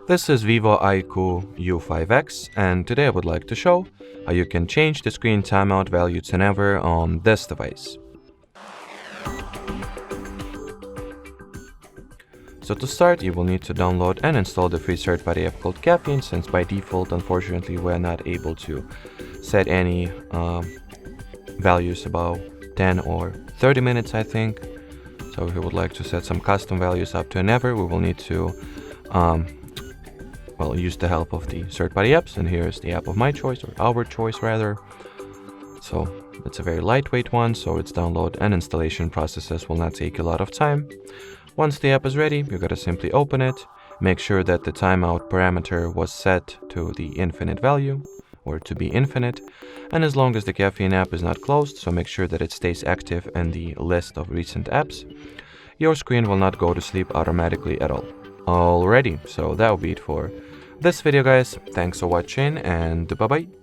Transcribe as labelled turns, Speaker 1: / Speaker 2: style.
Speaker 1: This is VIVO IQOO U5X, and today I would like to show how you can change the screen timeout value to never on this device. So to start, you will need to download and install the free third-party app called Caffeine, since by default, unfortunately, we're not able to set any values about 10 or 30 minutes, I think. So if you would like to set some custom values up to a never, we will need to use the help of the third-party apps, and here is the app of my choice, or our choice rather. So it's a very lightweight one, so its download and installation processes will not take a lot of time. Once the app is ready, you gotta simply open it, make sure that the timeout parameter was set to the infinite value, or to be infinite, and as long as the Caffeine app is not closed, so make sure that it stays active in the list of recent apps, your screen will not go to sleep automatically at all. Alrighty, so that will be it for this video, guys. Thanks for watching, and bye bye.